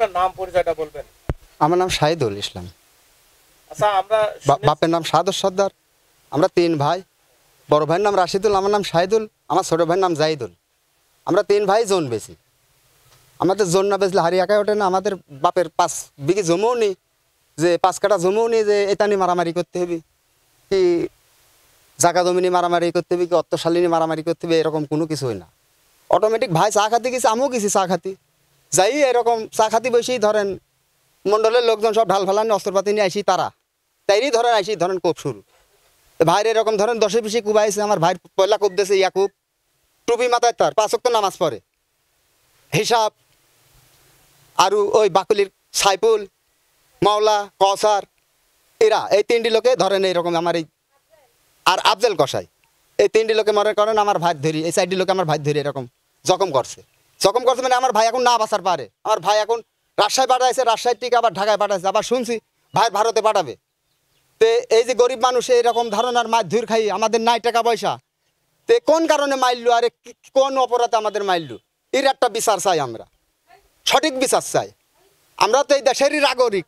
আপনার নাম পরিচয়টা বলবেন? আমার নাম শাহিদুল ইসলাম। আচ্ছা, আমরা বাপের নাম সাদর সর্দার। আমরা 3 ভাই। বড় ভাইয়ের নাম রাশিদুল, আমার নাম শাহিদুল, আমার ছোট ভাইয়ের নাম জাহিদুল। আমরা 3 ভাই জোন বেশি। আমাদের জোন না বেচলে হাড়ি একাই ওঠে না। আমাদের বাপের 5 বিঘি জমিও নেই যে 5 কাঠা জমিও নেই যে এটা নিয়ে মারামারি করতে হবে, কি জায়গা জমি নিয়ে মারামারি করতে হবে, কি অর্থশালী নিয়ে মারামারি করতে হবে, এরকম কোনো কিছুই না। অটোমেটিক ভাই চা খাতে গেছি, আমিও গেছি চা খাতি, যাই এরকম চা খাতি বসেই ধরেন মণ্ডলের লোকজন সব ঢাল ফালানি অস্ত্রপাতি নিয়ে আসি, তাইরই ধরেন আসি ধরেন কোপ শুরু। ভাইয়ের এরকম ধরেন 10-20 কুবাইছে। আমার ভাইয়ের পয়লা কোপ দিয়েছে ইয়াকুব, টুপি মাথায়, তার 5 ওয়াক্ত নামাজ পড়ে, হিসাব আর ওই বাকুলির সাইফুল, মাওলা, কসার, এরা এই 3টি লোকে ধরেন এইরকম আমার এই আর আফজল কসাই, এই 3টি লোকে মনে করেন আমার ভাই ধরি, এই 4টি লোকে আমার ভাই ধরি এরকম জখম করছে মানে আমার ভাই এখন না বাঁচার পারে। আমার ভাই এখন রাজশাহী পাঠাইছে, রাজশাহীর থেকে আবার ঢাকায় পাঠাইছে, আবার শুনছি ভাই ভারতে পাঠাবে। তে এই যে গরিব মানুষ এইরকম ধরনের মাছ ধুর খাই, আমাদের নাই টাকা পয়সা, তে কোন কারণে মারলো, আরে কোন অপরাধে আমাদের মারলো, এর একটা বিচার চাই, আমরা সঠিক বিচার চাই। আমরা তো এই দেশেরই নাগরিক,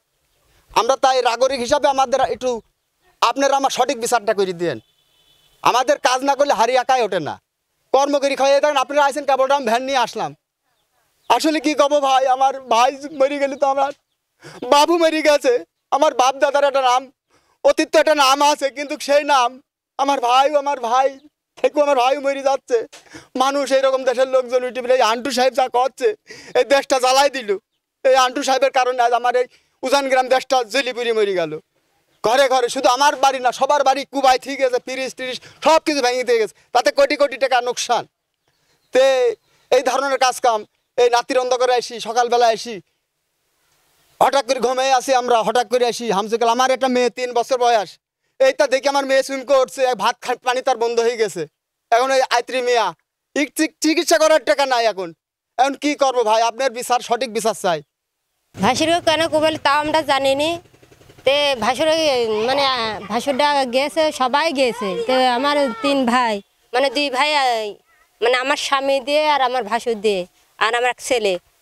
আমরা তাই নাগরিক হিসাবে আমাদের একটু আপনারা আমার সঠিক বিচারটা করে দিয়েন। আমাদের কাজ না করলে হাড়ি একাই ওঠে না, কর্মকরি খাইয়ে থাকেন। আপনারা আইসেন কেবলটা আমি ভ্যান নিয়ে আসলাম। আসলে কি কব ভাই, আমার ভাই মরে গেলে তো আমার বাবু মরে গেছে, আমার বাপ দাদার একটা নাম অতীত একটা নাম আছে, কিন্তু সেই নাম আমার ভাই থেকেও আমার ভাই মরে যাচ্ছে। মানুষ এইরকম দেশের লোকজন উঠে এই আন্টু সাহেব যা করছে, এই দেশটা জ্বালাই দিল। এই আন্টু সাহেবের কারণে আজ আমার এই উজান গ্রাম দেশটা জেলিপুরি মরে গেল। ঘরে ঘরে শুধু আমার বাড়ি না, সবার বাড়ি কুবাই ঠিক গেছে, 30 সব কিছু ভেঙে দিয়ে গেছে, তাতে কোটি কোটি টাকা নোকসান। তে এই ধরনের কাজ কাম এই নাতির অন্ধকারে আসি, সকালবেলা আসি, হঠাৎ করে ঘুমিয়ে আসি, আমরা হঠাৎ করে আসি হামসুকাল। আমার একটা মেয়ে 3 বছর বয়স, এইটা দেখি আমার মেয়ে সুইম করছে, ভাত পানি তার বন্ধ হয়ে গেছে। এখন ওই আইত্রি মেয়া চিকিৎসা করার টাকা নাই। এখন কি করবো ভাই, আপনার বিচার, সঠিক বিচার চাই। ভাসুর কেন কোবল তাও আমরা জানিনি। তে ভাসুর মানে ভাসুরটা গেছে, সবাই গেছে। তো আমার 3 ভাই, মানে 2 ভাই, মানে আমার স্বামী দিয়ে আর আমার ভাসুর দিয়ে আর আমার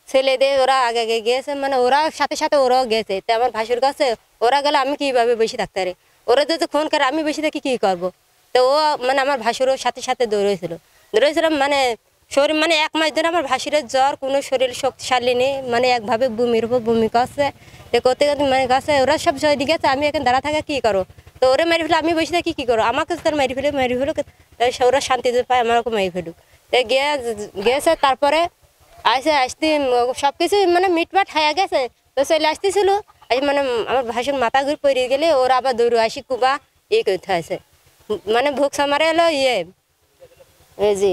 ছেলে দিয়ে ওরা আগে আগে গিয়েছে, মানে ওরা সাথে সাথে ওরাও গেছে। তো আমার ভাসুর কাছে ওরা গেলে আমি কীভাবে বেশি থাকতে পারি, ওরা যদি ফোন করে আমি বেশি থাকি কী করবো। তো ও মানে আমার ভাসুরও সাথে সাথে দৌড়েছিলাম, মানে শরীর মানে 1 মাস ধরে আমার ভাসুরের জ্বর, কোনো শরীর শক্তিশালী নেই, মানে একভাবে বমির উপর বমি করছে। তো করতে করতে মানে কাছে ওরা সব জয় দিয়ে গেছে, আমি এখন দাঁড়া থাকা কী করো। তো ওরা মেরে ফেলে, আমি বসে থাকি কী করো, আমাকে তার মেরে ফেলুক, ওরা শান্তিতে পায়, আমারও মেরে ফেলুক। তো গেছে, তারপরে আসতে সব কিছু মানে মিটমাট হয়ে গেছে। তো চলে আসতেছিল, মানে আমার ভাসুর মাথা ঘুরে পড়ে গেলে ওরা আবার দৌড়ে আসি কুবা করতে হয়েছে। মানে ভোগ সামারে এলো এই যে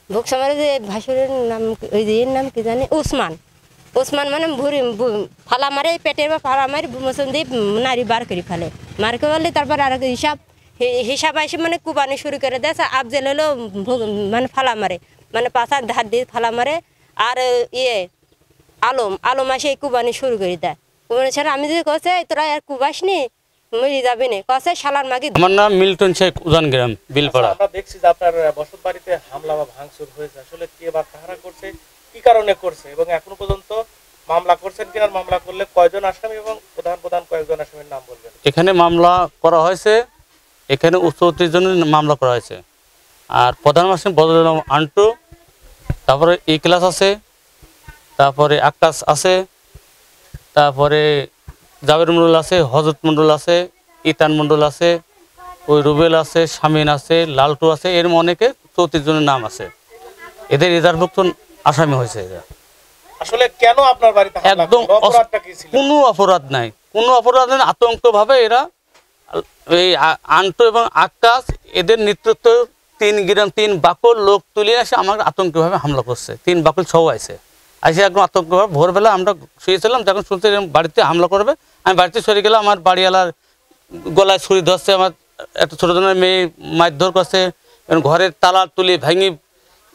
ভোগ সামারে যে ভাসুরের নাম, ওই যে এর নাম কি জানি, ওসমান মানে ভুরি ফালা মারে, পেটের বা ফালা মারে মোচন দিয়ে নারী বার করে ফেলে, মার করে ফেললে তারপর আর হিসাব আসে, মানে কুবানি শুরু করে দেয়। আফজল হলো মানে ফালা মারে, মানে পাশার ধার দিয়ে ফালা মারে, আর আলম আসে এই কুবানি শুরু করে দেয়। কুবানি ছাড়া আমি যদি কছে তোরা আর কুবাস নি মরে যাবি না, কছে শালার মাগি। আমার নাম মিল্টন শেখ, উজান গ্রাম, বিলপাড়া। আমরা দেখছি যে আপনার বসত বাড়িতে হামলা বা ভাঙচুর হয়েছে, আসলে কে বা কারা করছে, কি কারণে করছে, এবং এখনো পর্যন্ত মামলা করছেন কিনা, মামলা করলে কয়জন আসামি এবং প্রধান কয়েকজন আসামির নাম বলবেন? এখানে মামলা করা হয়েছে, এখানে 34 জনের মামলা করা হয়েছে। আর প্রধান আসামি বদল আন্টু, তারপরে ক্লাস আছে, তারপরে আকাশ আছে, তারপরে জাবের মন্ডল আছে, হজরত মন্ডল আছে, ইতান মন্ডল আছে, ওই রুবেল আছে, শামিন আছে, লালটু আছে, এর অনেকে 34 জনের নাম আছে। এদের রিজার্ভভুক্ত আসামি হয়েছে। আসলে কেন আপনার বাড়িতে একদম কোনো অপরাধ নাই, আতঙ্কভাবে এরা এই আন্টু এবং আকাশ এদের নেতৃত্ব 3 গ্রাম 3 বাকল লোক তুলে আসে আমার আতঙ্কভাবে হামলা করছে। 3 বাকল সহ আসে একদম আতঙ্কভাবে। ভোরবেলা আমরা শুয়েছিলাম, যখন শুনছি বাড়িতে হামলা করবে, আমি বাড়িতে সরে গেলাম। আমার বাড়িওয়ালার গলায় ছুরি ধরছে, আমার একটা ছোটো জনের মেয়ে মারধর করছে, ঘরের তালা তুলে ভেঙে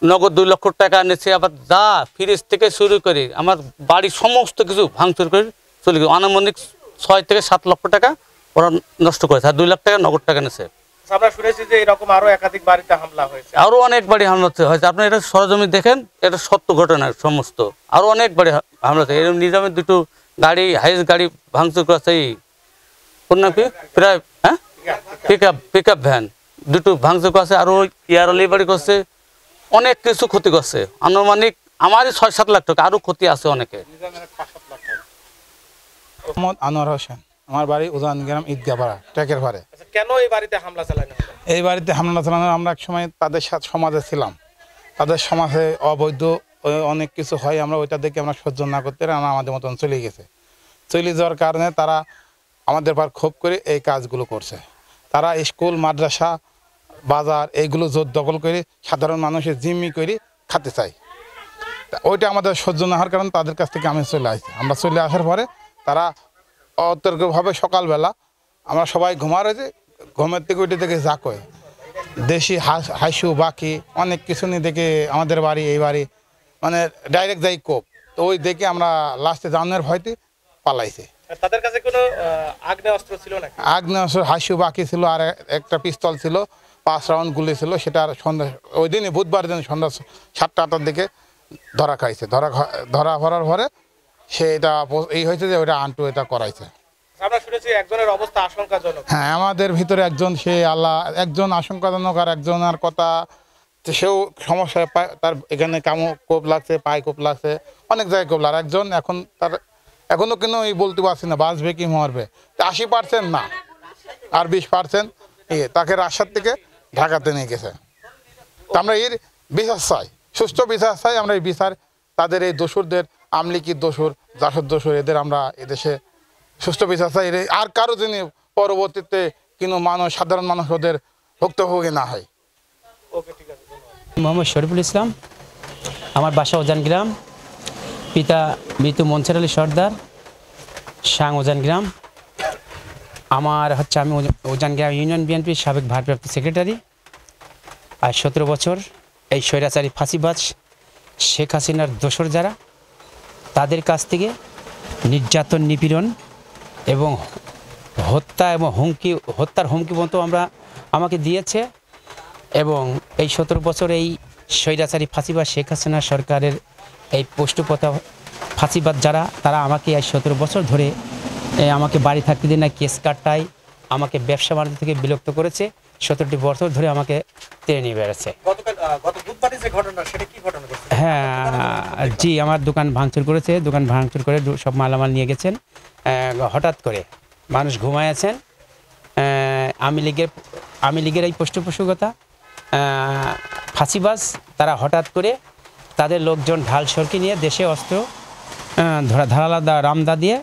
নগদ 2 লক্ষ টাকা নিচ্ছে। আবার যা ফ্রিজ থেকে শুরু করে আমার বাড়ির সমস্ত কিছু ভাঙচুর করে চলে গেছে। আনুমানিক 6 থেকে 7 লক্ষ টাকা ওরা নষ্ট করেছে, আর 2 লাখ টাকা নগদ টাকা নিচ্ছে। আমরা শুনেছি যে এরকম আরো একাধিক বাড়িতে হামলা হয়েছে। আরো অনেক বাড়ি হামলা হয়েছে, আপনি এটা সরজমি দেখেন, এটা সত্য ঘটনা সমস্ত। আরো অনেক বাড়ি হামলা হয়েছে, এরকম নিজামের দুটো গাড়ি হাইস গাড়ি ভাঙচুর করেছে, এই কোন নাম কি প্রায় হ্যাঁ পিক আপ ভ্যান দুটো ভাঙচুর করছে, আরো ইয়ারলি বাড়ি করছে, অনেক কিছু ক্ষতি করছে। আনুমানিক আমারই 6-7 লাখ টাকা, আরো ক্ষতি আছে অনেকে। মোহাম্মদ আনোয়ার হোসেন, আমার বাড়ি উজান গ্রাম ঈদগাপাড়া ট্র্যাকের ভাড়ে। আচ্ছা, কেন এই বাড়িতে হামলা চালানো হলো? এই বাড়িতে হামলা চালানো, আমরা এক সময় তাদের সাথে সমাজে ছিলাম, তাদের সমাজে অবৈধ অনেক কিছু হয়, আমরা ওইটা দেখে আমরা সহ্য না করতে আমরা আমাদের মতন চলে গেছে। চলে যাওয়ার কারণে তারা আমাদের পর ক্ষোভ করে এই কাজগুলো করছে। তারা স্কুল মাদ্রাসা বাজার এইগুলো জোর দখল করে সাধারণ মানুষের জিম্মি করে খাতে চায়। ওইটা আমাদের সহ্য না হওয়ার কারণে তাদের কাছ থেকে আমি চলে আসছি। আমরা চলে আসার পরে তারা অতর্কভাবে সকালবেলা আমরা সবাই ঘুমার হয়েছে, ঘুমের থেকে ওইটা দেখে যা কয় দেশি হাসু বাকি অনেক কিছু নিয়ে দেখে আমাদের বাড়ি এই বাড়ি মানে ডাইরেক্ট যাই কোপ, তো ওই দেখে আমরা লাস্টে জানের ভয়তে পালাইছে। তাদের কাছে কোনো আগ্নেয় অস্ত্র ছিল নাকি? আগ্নেয় অস্ত্র হাসু বাকি ছিল, আর একটা পিস্তল ছিল, 5 রাউন্ড গুলি ছিল। সেটা সন্ধ্যা ওই দিনই বুধবার দিন সন্ধ্যা 7টা-8টার দিকে ধরা খাইছে। ধরা পড়ার পরে সেটা এই হয়েছে যে ওইটা আন্টু এটা করাইছে। আমরা শুনেছি একজনের অবস্থা আশঙ্কাজনক। হ্যাঁ, আমাদের ভিতরে একজন, সে আল্লাহ, একজন আশঙ্কাজনক, আর একজনের কথা সেও সমস্যায় তার এখানে কামো কোপ লাগছে, পায়ে কোপ লাগছে, অনেক জায়গায় কোপ লাগছে। একজন এখন তার এখনও কিন্তু এই বলতে পারছি না বাঁচবে কি মরবে, 80% না, আর 20% তাকে রাজশাহী থেকে ঢাকাতে নিয়ে গেছে। তো আমরা এর বিচার চাই, সুষ্ঠু বিচার চাই। আমরা এই বিচার তাদের এই দোসরদের, আমলিকির দোসর, জাসদ দোসর, এদের আমরা এদেশে সুষ্ঠু বিচার চাই। আর কারো যিনি পরবর্তীতে কিন্তু সাধারণ মানুষ ওদের ভুক্তভোগী না হয়। ওকে, ঠিক আছে, ধন্যবাদ। মোহাম্মদ শরীফুল ইসলাম, আমার বাসা ওজান গ্রাম, পিতা মৃত মনসুর আলী সর্দার, সাং ওজান গ্রাম। আমার হচ্ছে আমি ওজান গ্রাম ইউনিয়ন বিএনপির সাবেক ভারপ্রাপ্ত সেক্রেটারি। আর 17 বছর এই স্বৈরাচারী ফাঁসিবাজ শেখ হাসিনার দোসর যারা, তাদের কাছ থেকে নির্যাতন, নিপীড়ন এবং হত্যা এবং হত্যার হুমকি পর্যন্ত আমাকে দিয়েছে। এবং এই 17 বছর এই স্বৈরাচারী ফাঁসিবাদ শেখ হাসিনা সরকারের এই পৃষ্ঠপোষক ফাঁসিবাদ যারা, তারা আমাকে এই 17 বছর ধরে আমাকে বাড়ি থাকতে দিন না, কেস কাটায়, আমাকে ব্যবসা বাণিজ্য থেকে বিরক্ত করেছে। 17টি বছর ধরে আমাকে টেনে নিয়ে বেড়াচ্ছে। গত বুধবারে যে ঘটনা, সেটা কি ঘটনা ঘটেছে? হ্যাঁ জি, আমার দোকান ভাঙচুর করেছে, দোকান ভাঙচুর করে সব মালামাল নিয়ে গেছেন। হঠাৎ করে মানুষ ঘুমায় আছেন, আওয়ামী লীগের এই পৃষ্ঠপোষকতা ফাঁসিবাজ, তারা হঠাৎ করে তাদের লোকজন ঢাল সরকি নিয়ে দেশে অস্ত্র ধারালা রামদা দিয়ে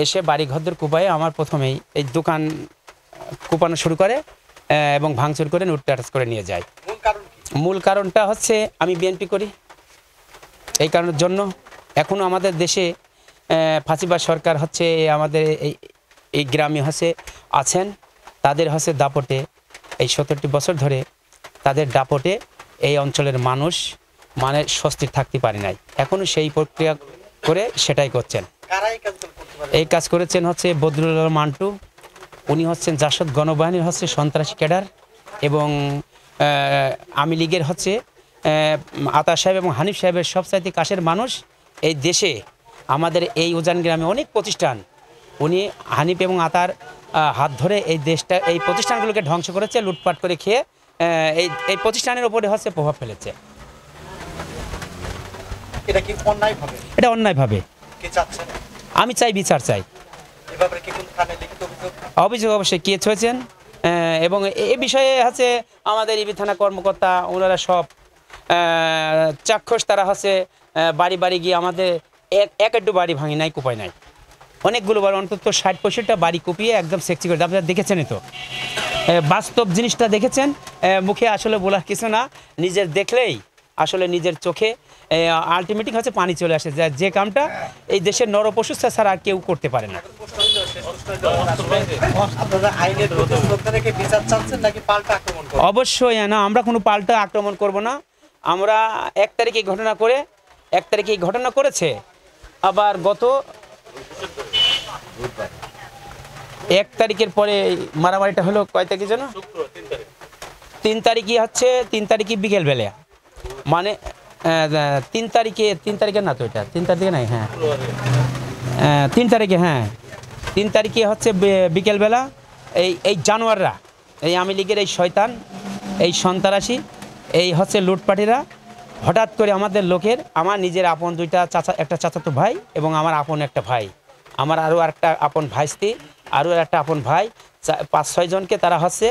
এসে বাড়ি ঘরদের কুপায়ে আমার প্রথমেই এই দোকান কুপানো শুরু করে এবং ভাঙচুর করে লুটপাট করে নিয়ে যায়। মূল কারণটা হচ্ছে আমি বিএনপি করি, এই কারণের জন্য এখনও আমাদের দেশে ফাঁসিবাদ সরকার হচ্ছে আমাদের এই গ্রামে হচ্ছে আছেন, তাদের হচ্ছে দাপটে এই 17টি বছর ধরে তাদের দাপটে এই অঞ্চলের মানুষ মানে স্বস্তির থাকতে পারে নাই। এখনও সেই প্রক্রিয়া করে সেটাই করছেন। এই কাজ করেছেন হচ্ছে বদরুল আলম মান্টু, উনি হচ্ছেন জাসদ গণবাহিনীর হচ্ছে সন্ত্রাসী ক্যাডার, এবং আওয়ামী লীগের হচ্ছে আতা সাহেব এবং হানিফ সাহেবের সবচাইতে কাছের মানুষ এই দেশে। আমাদের এই উজান গ্রামে অনেক প্রতিষ্ঠান উনি হানিফ এবং আতার হাত ধরে এই দেশটা, এই প্রতিষ্ঠানগুলোকে ধ্বংস করেছে, লুটপাট করে খেয়ে এই প্রতিষ্ঠানের উপরে হচ্ছে প্রভাব ফেলেছে। এটা কি অন্যায়ভাবে? এটা অন্যায়ভাবে। কি চাচ্ছেন? আমি চাই বিচার চাই। এভাবে কি কোন থানায় লিখিত অভিযোগ? অভিযোগ অবশ্যই কেস হয়েছেন, এবং এ বিষয়ে হচ্ছে আমাদের ইবি থানা কর্মকর্তা ওনারা সব চাক্ষুষ, তারা হচ্ছে বাড়ি বাড়ি গিয়ে আমাদের একটু বাড়ি ভাঙি নাই, কুপাই নাই, অনেকগুলো বাড়ি, অন্তত 60-65টা বাড়ি কুপিয়ে একদম সেক্সি করে। আপনারা দেখেছেনই তো, বাস্তব জিনিসটা দেখেছেন, মুখে আসলে বলার কিছু না, নিজের দেখলেই আসলে নিজের চোখে আলটিমেটলি হচ্ছে পানি চলে আসে, যে কামটা এই দেশের নরপশু ছাড়া আর কেউ করতে পারে না। অবশ্যই না, আমরা কোনো পাল্টা আক্রমণ করব না। আমরা 1 তারিখে ঘটনা করেছে, আবার গত 1 তারিখের পরে মারামারিটা হলো কয় তারিখে যেন 3 তারিখই হচ্ছে 3 তারিখই বিকেলবেলা মানে 3 তারিখে না তো এটা 3 তারিখে নাই হ্যাঁ 3 তারিখে হ্যাঁ 3 তারিখে হচ্ছে বিকেলবেলা এই জানোয়াররা এই আওয়ামী লীগের এই শয়তান এই সন্ত্রাসী এই হচ্ছে লুটপাটিরা হঠাৎ করে আমাদের লোকের আমার নিজের আপন একটা চাচাতো ভাই এবং আমার আপন একটা ভাই আমার আরও একটা আপন ভাইস্তি আরও একটা আপন ভাই 5-6 জনকে তারা হচ্ছে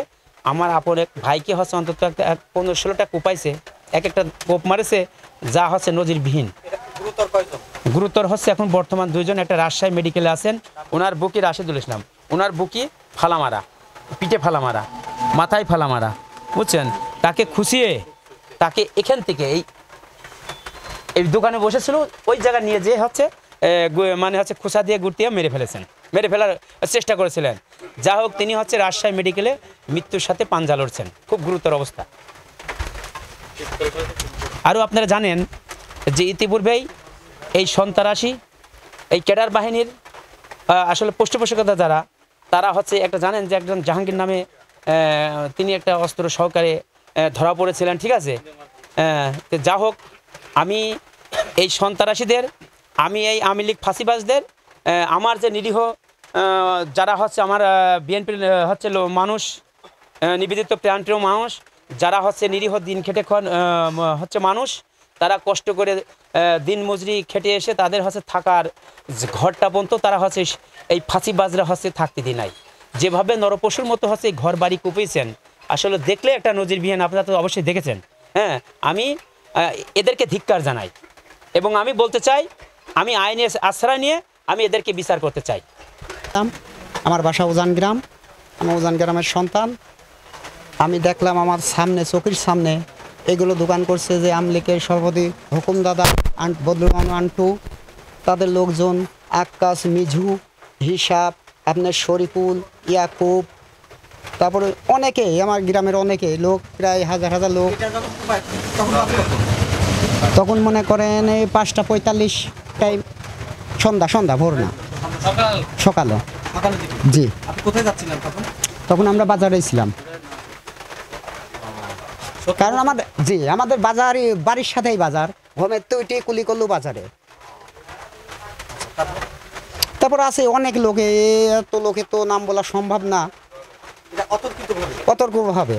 আমার আপন এক ভাইকে হচ্ছে অন্তত একটা 15-16টা কোপাইছে একটা কোপ মারেছে যা হচ্ছে নজিরবিহীন। গুরুতর হচ্ছে এখন বর্তমান 2 জন একটা রাজশাহী মেডিকেলে আছেন ওনার বুকি রাশেদুল ইসলাম ওনার বুকি ফালামারা পিঠে ফালামারা মাথায় ফালামারা বুঝছেন তাকে খুশিয়ে তাকে এখান থেকে এই দোকানে বসেছিল ওই জায়গা নিয়ে যে হচ্ছে মানে হচ্ছে খোসা দিয়ে গুড় দিয়ে মেরে ফেলার চেষ্টা করেছিলেন যা হোক তিনি হচ্ছে রাজশাহী মেডিকেলে মৃত্যুর সাথে পাঞ্জা লড়ছেন খুব গুরুতর অবস্থা। আরও আপনারা জানেন যে ইতিপূর্বেই এই সন্ত্রাসী এই ক্যাডার বাহিনীর আসলে পৃষ্ঠপোষকতা যারা তারা হচ্ছে একটা জানেন যে একজন জাহাঙ্গীর নামে তিনি একটা অস্ত্র সহকারে ধরা পড়েছিলেন ঠিক আছে যা হোক আমি এই সন্ত্রাসীদের আমি এই আওয়ামী লীগ ফাঁসিবাজদের আমার যে নিরীহ যারা হচ্ছে আমার বিএনপির হচ্ছে মানুষ নিবেদিত প্রাণপ্রিয় মানুষ যারা হচ্ছে নিরীহ দিন খেটে হচ্ছে মানুষ তারা কষ্ট করে দিন মজুরি খেটে এসে তাদের হচ্ছে থাকার ঘরটা পর্যন্ত তারা হচ্ছে এই ফাঁসিবাজরা হচ্ছে থাকতে দিই নাই যেভাবে নরপশুর মতো হচ্ছে ঘর বাড়ি কুপিয়েছেন আসলে দেখলে একটা নজিরবিহীন আপনারা তো অবশ্যই দেখেছেন হ্যাঁ আমি এদেরকে ধিক্কার জানাই এবং আমি বলতে চাই আমি আইনের আশ্রয় নিয়ে আমি এদেরকে বিচার করতে চাই। আমার বাসা উজান গ্রাম আমি উজান গ্রামের সন্তান আমি দেখলাম আমার সামনে চোখের সামনে এগুলো দোকান করছে যে আওয়ামী লীগের সভাপতি হুকুমদাদা বদরুল আন্টু তাদের লোকজন আক্কাস মিঝু হিসাব আপনার শরীফুল ইয়াকুব তারপরে অনেকে আমার গ্রামের অনেকে লোক প্রায় হাজার লোক তখন মনে করেন এই 5:45 টাইম সন্ধ্যা ভোর না সকালে জি কোথায় যাচ্ছিলেন তখন আমরা বাজারে ছিলাম কারণ আমাদের বাজারই বাড়ির সাথেই বাজার ঘুমের তৈটি কুলিকল্লু বাজারে তারপর আছে অনেক লোকে এত লোকে তো নাম বলা সম্ভব না অতর্কভাবে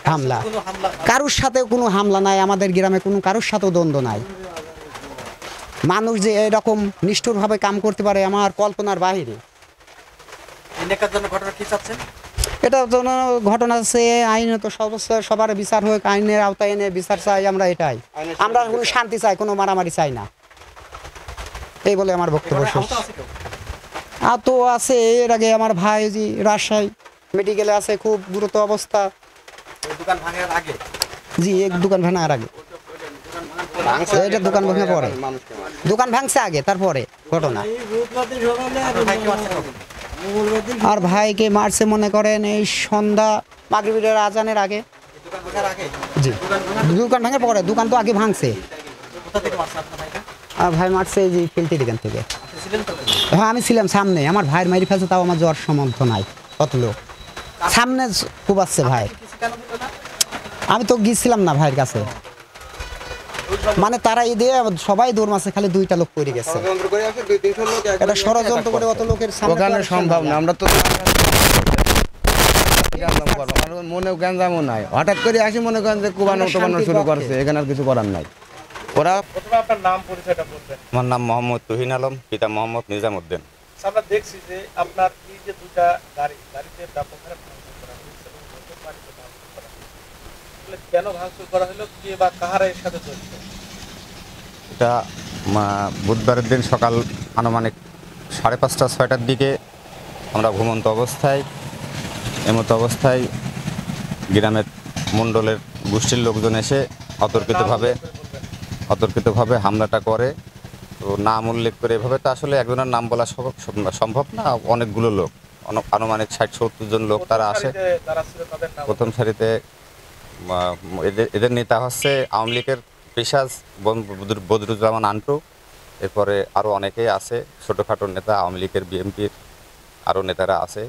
হামলা কারুর সাথে কোনো হামলা নাই আমাদের গ্রামে কোনো কারুর সাথেও দ্বন্দ্ব নাই মানুষ যে এরকম নিষ্ঠুরভাবে কাম করতে পারে আমার কল্পনার বাহিরে এটা জন্য ঘটনা আছে আইনে তো সবার বিচার হোক আইনের আওতায় এনে বিচার চাই আমরা এটাই আমরা কোনো শান্তি চাই কোনো মারামারি চাই না এই বলে আমার বক্তব্য শেষ। আর তো আছে এর আগে আমার ভাই জি রাজশাহী মেডিকেলে আছে খুব গুরুতর অবস্থা জি এক দোকান ভাঙার আগে এটা দোকান ভাঙা পরে দোকান ভাঙছে আগে তারপরে ঘটনা আর ভাইকে মারছে মনে করেন এই সন্ধ্যা মাগরিবের আজানের আগে জি দোকান ভাঙার পরে দোকান তো আগে ভাঙছে আর ভাই মারছে এই যে ফিল্টি দোকান থেকে হ্যাঁ আমি ছিলাম সামনে আমার ভাইয়ের মারি ফেলছে তাও আমার যাওয়ার সামর্থ্য নাই কত লোক সামনে কুবাচ্ছে ভাই আমি তো গিয়েছিলাম না ভাইয়ের কাছে মানে তারা এই দিয়ে সবাই দৌড় মাসে খালি 2টা লোক পড়ে গেছে এটা ষড়যন্ত্র করে অত লোকের সামনে সম্ভব না আমরা তো মনে জ্ঞানজামও নাই হঠাৎ করে আসি মনে করেন যে কুবানো টুবানো শুরু করছে এখানে আর কিছু করার নাই ওরা প্রথমে আপনার নাম পরিচয়টা বলবেন। আমার নাম মোহাম্মদ তুহিন আলম পিতা মোহাম্মদ নিজামউদ্দিন। আমরা দেখছি যে আপনার এই যে 2টা গাড়িতে ব্যাপক হারে ভাঙচুর করা হয়েছে এবং নতুন বাড়িতে ভাঙচুর করা হয়েছে কেন ভাঙচুর করা হলো কে বা কাহারা এর সাথে জড়িত? এটা বুধবারের দিন সকাল আনুমানিক 5:30-6টার দিকে আমরা ঘুমন্ত অবস্থায় এমতো অবস্থায় গ্রামের মণ্ডলের গোষ্ঠীর লোকজন এসে অতর্কিতভাবে হামলাটা করে। তো নাম উল্লেখ করে এভাবে তো আসলে একজনের নাম বলা সম্ভব না, অনেকগুলো লোক আনুমানিক 60-70 জন লোক তারা আসে। প্রথম সারিতে এদের নেতা হচ্ছে আওয়ামী লীগের পেশাজ বদরুজ্জামান আন্টু, এরপরে আরও অনেকেই আছে ছোটোখাটো নেতা আওয়ামী লীগের বিএনপির আরও নেতারা আছে।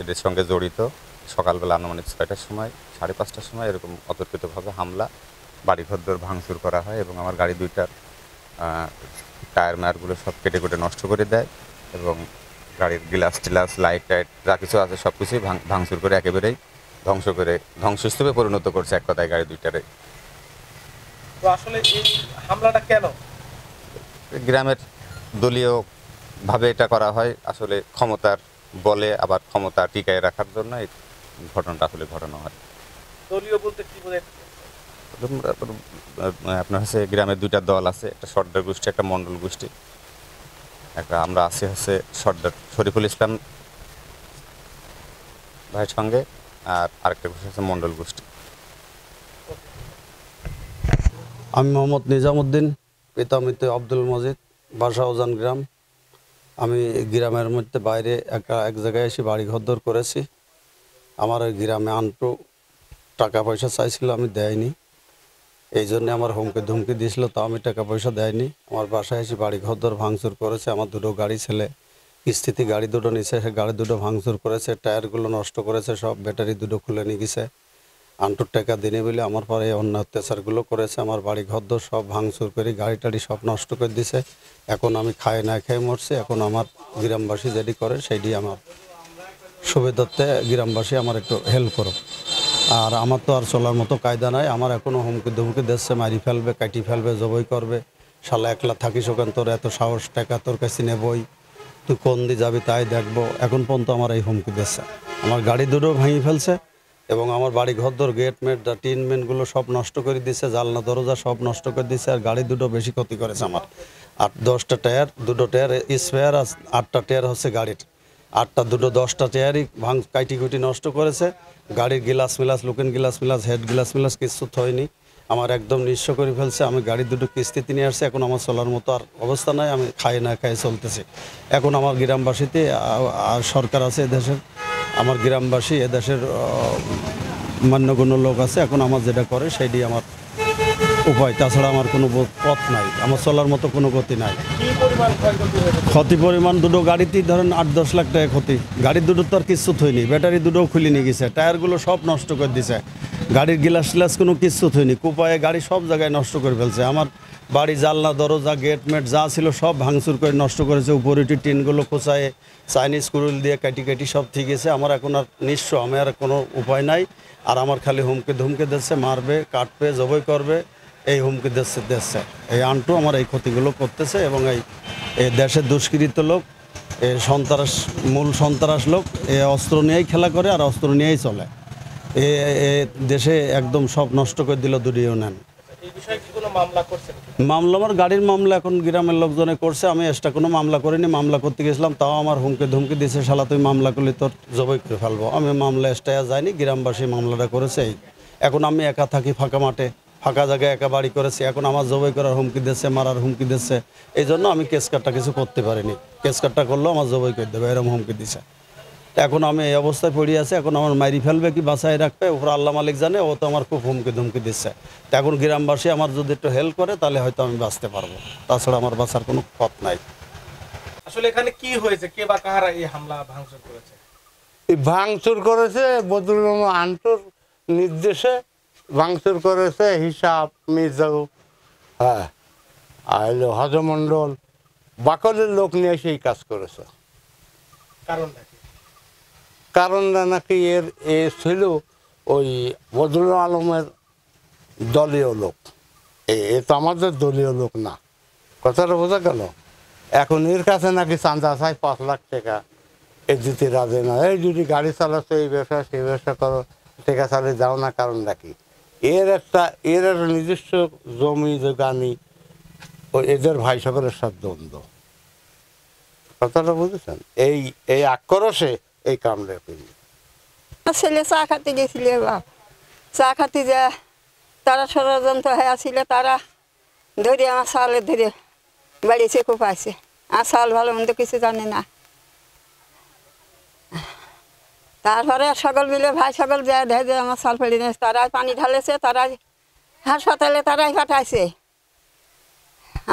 এদের সঙ্গে জড়িত। সকালবেলা আনুমানিক 6টার সময় 5:30টার সময় এরকম অতর্কিতভাবে হামলা, বাড়িঘর ভাঙচুর করা হয় এবং আমার গাড়ি দুইটার টায়ার মায়ারগুলো সব কেটে কেটে নষ্ট করে দেয় এবং গাড়ির গ্লাস টিলাস লাইট টাইট যা কিছু আছে সব কিছুই ভাঙচুর করে একেবারেই ধ্বংসস্তূপে পরিণত করছে এক কথায় গাড়ি দুইটারে। তো আসলে এই হামলাটা কেন? গ্রামের দলীয়ভাবে এটা করা হয় আসলে ক্ষমতার বলে, আবার ক্ষমতা টিকায় রাখার জন্য এই ঘটনাটা আসলে ঘটানো হয়। দলীয় বলতে কি বোঝায়? আপনার হচ্ছে গ্রামের দুইটা দল আছে, একটা সর্দার গোষ্ঠী একটা মণ্ডল গোষ্ঠী। আমরা আছি হচ্ছে সর্দার শরীফুল ইসলাম ভাইয়ের সঙ্গে, আর আরেকটা গোষ্ঠী হচ্ছে মণ্ডল গোষ্ঠী। আমি মোহাম্মদ নিজামুদ্দিন, পিতা মৃত আব্দুল মজিদ, বাসা ওজান গ্রাম। আমি গ্রামের মধ্যে বাইরে এক জায়গায় এসে বাড়ি ঘরদর করেছি। আমার ওই গ্রামে আন্টু টাকা পয়সা চাইছিল, আমি দেয়নি। এই জন্যে আমার হুমকি ধুমকি দিয়েছিল, তাও আমি টাকা পয়সা দেয়নি। আমার বাসায় এসে বাড়ি ঘরদর ভাঙচুর করেছে। আমার দুটো গাড়ি ছেলে কিস্তিতে গাড়ি দুটো নিছে, সে গাড়ি দুটো ভাঙচুর করেছে, টায়ারগুলো নষ্ট করেছে, সব ব্যাটারি দুটো খুলে নিয়ে গেছে। আন্টুর টাকা দিনে বলে আমার পরে অন্য অত্যাচারগুলো করেছে। আমার বাড়ি ঘরদর সব ভাঙচুর করে গাড়ি টাড়ি সব নষ্ট করে দিছে। এখন আমি খাই না খেয়ে মরছি। এখন আমার গ্রামবাসী যেটি করে সেইটি আমার সুবিধার্থে গ্রামবাসী আমার একটু হেল্প করো। আর আমার তো আর চলার মতো কায়দা নাই। আমার এখনও হুমকি ধুমকি দিচ্ছে, মারি ফেলবে, কাটি ফেলবে, জবই করবে। শালা একলা থাকিস ওখান, তোর এত সাহস, টাকা তোর কাছে নেবই, তুই কোন দিয়ে যাবি তাই দেখবো। এখন পর্যন্ত আমার এই হুমকি দিচ্ছে। আমার গাড়ি দুটো ভেঙে ফেলছে এবং আমার বাড়ি ঘরদর গেট মেট টিন মেনগুলো সব নষ্ট করে দিচ্ছে, জানলা দরজা সব নষ্ট করে দিচ্ছে। আর গাড়ি দুটো বেশি ক্ষতি করেছে আমার। 10টা টায়ার, দুটো টায়ার স্পেয়ার, আর 8টা টায়ার হচ্ছে গাড়ির। 8টা দুটো 10টা টায়ারই কাটি কুটি নষ্ট করেছে। গাড়ির গ্লাস মিলাস, লুকেন গ্লাস মিলাস, হেড গ্লাস মিলাস কিছু হয়নি। আমার একদম নিঃস্ব করে ফেলছে। আমি গাড়ি দুটো কিস্তিতে নিয়ে আসছি। এখন আমার চলার মতো আর অবস্থা নাই। আমি খাই না খাই চলতেছি। এখন আমার গ্রামবাসীতে সরকার আছে এদেশের, আমার গ্রামবাসী এদেশের মান্যগণ্য লোক আছে। এখন আমার যেটা করে সেইটি আমার উপায়, তাছাড়া আমার কোনো পথ নাই। আমার চলার মতো কোনো গতি নাই। ক্ষতি পরিমাণ দুটো গাড়িতেই ধরেন 8-10 লাখ টাকা ক্ষতি। গাড়ির দুটো তো আর কিচ্ছু থইনি, ব্যাটারি দুটোও খুলে নিয়ে গেছে, টায়ারগুলো সব নষ্ট করে দিছে, গাড়ির গ্লাস টিলাস কোনো কিচ্ছু থইনি, কুপায়ে গাড়ি সব জায়গায় নষ্ট করে ফেলছে। আমার বাড়ি জানলা দরজা গেট মেট যা ছিল সব ভাঙচুর করে নষ্ট করেছে। উপরিটি টিনগুলো কোচায়ে চাইনিজ কুরুল দিয়ে কাটি কাটি সব ঠিক আছে। আমার এখন আর নিঃস্ব, আমি আর কোনো উপায় নাই। আর আমার খালি হুমকে ধুমকে দিচ্ছে, মারবে, কাটবে, জবই করবে, এই হুমকি দিচ্ছে। এই আন্টু আমার এই ক্ষতিগুলো করতেছে এবং এই দেশের দুষ্কৃত লোক, সন্ত্রাস, মূল সন্ত্রাস লোক, অস্ত্র নিয়েই খেলা করে আর অস্ত্র নিয়েই চলে। দেশে একদম সব নষ্ট করে দিল দুটি ইউনিয়ন। মামলা আমার গাড়ির মামলা এখন গ্রামের লোকজনে করছে। আমি এক্সট্রা কোনো মামলা করিনি। মামলা করতে গেছিলাম, তাও আমার হুমকি ধুমকি দিয়েছে, শালা তুই মামলা করলে তোর জবই করে ফেলবো। আমি মামলা এক্সট্রা যাইনি, গ্রামবাসী মামলাটা করেছে। এখন আমি একা থাকি ফাঁকা মাঠে, ফাঁকা জায়গায় একা বাড়ি করেছি। এখন আমার জবাই করার হুমকি দিচ্ছে, মারার হুমকি দিচ্ছে। এই জন্য আমি কেস কাটটা কিছু করতে পারিনি। কেস কাটটা করলেও আমার জবাই করে দেবে এরকম হুমকি দিচ্ছে। এখন আমি এই অবস্থায় পড়ে আছি। এখন আমার মারি ফেলবে কি বাঁচাই রাখবে ওপর আল্লাহ মালিক জানে। ও তো আমার খুব হুমকি ধুমকি দিচ্ছে। এখন গ্রামবাসী আমার যদি একটু হেল্প করে তাহলে হয়তো আমি বাঁচতে পারবো, তাছাড়া আমার বাঁচার কোনো পথ নাই। আসলে এখানে কি হয়েছে, কে বা কারা এই হামলা ভাঙচুর করেছে? ভাঙচুর করেছে বদরুল আন্টুর নির্দেশে ভাঙচুর করেছে হিসাব মির্জাউ, হ্যাঁ, আর হজমন্ডল বাকলের লোক নিয়ে সেই কাজ করেছে। কারণটা নাকি এ ছিল ওই বদরুল আলমের দলীয় লোক। এ তো আমাদের দলীয় লোক না, কথাটা বোঝা গেল। এখন এর কাছে নাকি চাঁদা চাই 5 লাখ টাকা, এ দিতে রাজে না। এই যদি গাড়ি চালাচ্ছে, এই ব্যবসা সেই ব্যবসা করো, টাকা চালিয়ে যাও না, কারণটা কি? এর একটা নিজস্ব জমি জোগানি, এদের ভাই সকলের সাথে দ্বন্দ্ব, কথাটা বুঝেছেন? এই আক্রোশে এই কামড়ে করি। ছেলে চা খাতে গেছিল, চা খাতে যা তারা ষড়যন্ত্র হয়ে আসছিল, তারা ধরে আমার চালে ধরে বাড়িছে কোপাইছে। আর চাল ভালো মন্দ কিছু জানে না। তারপরে সকল মিলে ভাই সকল যায় ধরে আমার চাল ফেলে নিয়েছে। তারাই পানি ঢালেছে, তারাই হাসপাতালে তারাই পাঠাইছে।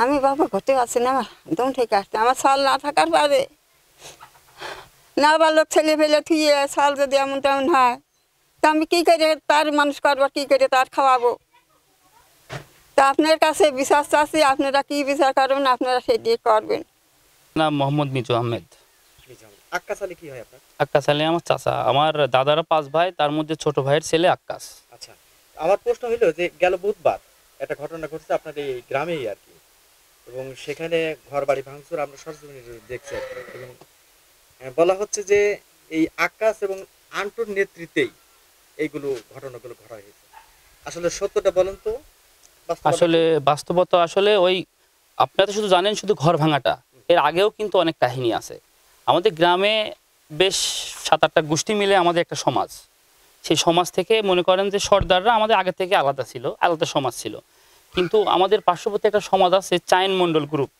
আমি বাবা ঘুরতে পারছি না, একদম ঠিক আসছে। আমার চাল না থাকার পরে না আবার লোক ছেলে ফেলে থুয়ে সাল যদি এমন তেমন হয় তা আমি কী করে তার মানুষ করবো, কী করে তার খাওয়াবো? তা আপনার কাছে বিচার চাচ্ছি, আপনারা কী বিচার করবেন আপনারা সেটি করবেন। নাম মোহাম্মদ মিজু আহমেদ। আক্কাস আলী কি হয় আপনার? আক্কাস আলী আমার চাচা। আমার দাদারা 5 ভাই, তার মধ্যে ছোট ভাইয়ের ছেলে আক্কাস। আচ্ছা, আমার প্রশ্ন হলো যে গেল বুধবার একটা ঘটনা ঘটছে আপনার এই গ্রামেই আর কি, এবং সেখানে ঘর বাড়ি ভাঙচুর আমরা সরাসরি দেখছি আর কি। এবং বলা হচ্ছে যে এই আক্কাস এবং আন্টুর নেতৃত্বেই এইগুলো ঘটনাগুলো ঘটা হয়েছে। আসলে সত্যটা বলেন তো। আসলে বাস্তবতা আসলে ওই আপনারা তো শুধু জানেন শুধু ঘর ভাঙাটা, এর আগেও কিন্তু অনেক কাহিনী আছে। আমাদের গ্রামে বেশ 7-8টা গোষ্ঠী মিলে আমাদের একটা সমাজ। সেই সমাজ থেকে মনে করেন যে সর্দাররা আমাদের আগে থেকে আলাদা ছিল, আলাদা সমাজ ছিল। কিন্তু আমাদের পার্শ্ববর্তী একটা সমাজ আছে চাইন মণ্ডল গ্রুপ।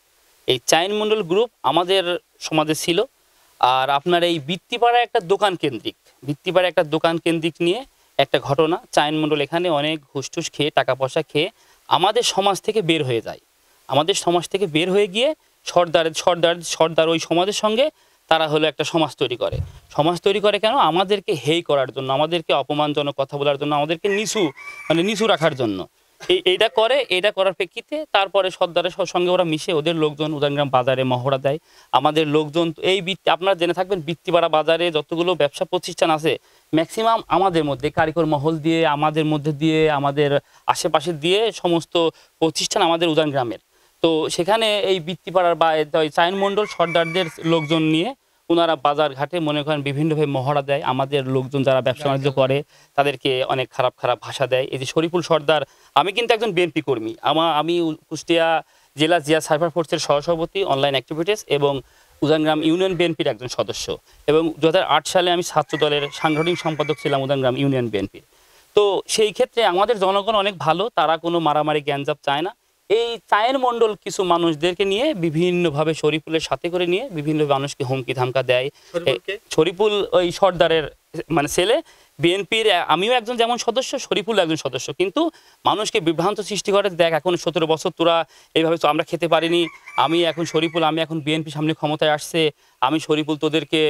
এই চাইন মণ্ডল গ্রুপ আমাদের সমাজে ছিল। আর আপনার এই বৃত্তিপাড়া একটা দোকান কেন্দ্রিক, বৃত্তিপাড়া একটা দোকান কেন্দ্রিক নিয়ে একটা ঘটনা। চাইন মণ্ডল এখানে অনেক ঘুষটুস খেয়ে টাকা পয়সা খেয়ে আমাদের সমাজ থেকে বের হয়ে যায়। আমাদের সমাজ থেকে বের হয়ে গিয়ে সর্দার ওই সমাজের সঙ্গে তারা হলো একটা সমাজ তৈরি করে। সমাজ তৈরি করে কেন? আমাদেরকে হেয় করার জন্য, আমাদেরকে অপমানজনক কথা বলার জন্য, আমাদেরকে নিচু রাখার জন্য এইটা করে। এইটা করার প্রেক্ষিতে তারপরে সর্দারের সঙ্গে ওরা মিশে ওদের লোকজন উদানগ্রাম বাজারে মহড়া দেয়। আমাদের লোকজন এই আপনারা জেনে থাকবেন বৃত্তিপাড়া বাজারে যতগুলো ব্যবসা প্রতিষ্ঠান আছে ম্যাক্সিমাম আমাদের মধ্যে কারিগর মহল দিয়ে, আমাদের মধ্যে দিয়ে, আমাদের আশেপাশে দিয়ে সমস্ত প্রতিষ্ঠান আমাদের উদানগ্রামের। তো সেখানে এই বৃত্তিপাড়ার বা চাইন মণ্ডল সর্দারদের লোকজন নিয়ে ওনারা বাজার ঘাটে মনে করেন বিভিন্নভাবে মহড়া দেয়। আমাদের লোকজন যারা ব্যবসা বাণিজ্য করে তাদেরকে অনেক খারাপ খারাপ ভাষা দেয়। এই যে শরীফুল সর্দার, আমি কিন্তু একজন বিএনপি কর্মী। আমি কুষ্টিয়া জেলা জিয়া সাইবার ফোর্সের সহসভাপতি অনলাইন অ্যাক্টিভিটিস এবং উদানগ্রাম ইউনিয়ন বিএনপির একজন সদস্য, এবং 2008 সালে আমি ছাত্র দলের সাংগঠনিক সম্পাদক ছিলাম উদানগ্রাম ইউনিয়ন বিএনপির। তো সেই ক্ষেত্রে আমাদের জনগণ অনেক ভালো, তারা কোনো মারামারি জ্ঞানজাপ চায় না। এই চায়ের মণ্ডল কিছু মানুষদেরকে নিয়ে বিভিন্নভাবে শরীফুলের সাথে করে নিয়ে বিভিন্ন মানুষকে হুমকি ধামকা দেয়। শরীফুল ওই সর্দারের মানে ছেলে, বিএনপির আমিও একজন যেমন সদস্য, শরীফুল একজন সদস্য, কিন্তু মানুষকে বিভ্রান্ত সৃষ্টি করে। দেখ এখন 17 বছর তোরা এইভাবে তো আমরা খেতে পারিনি, আমি এখন শরীফুল, আমি এখন বিএনপি সামনে ক্ষমতায় আসছে, আমি শরীফুল তোদেরকে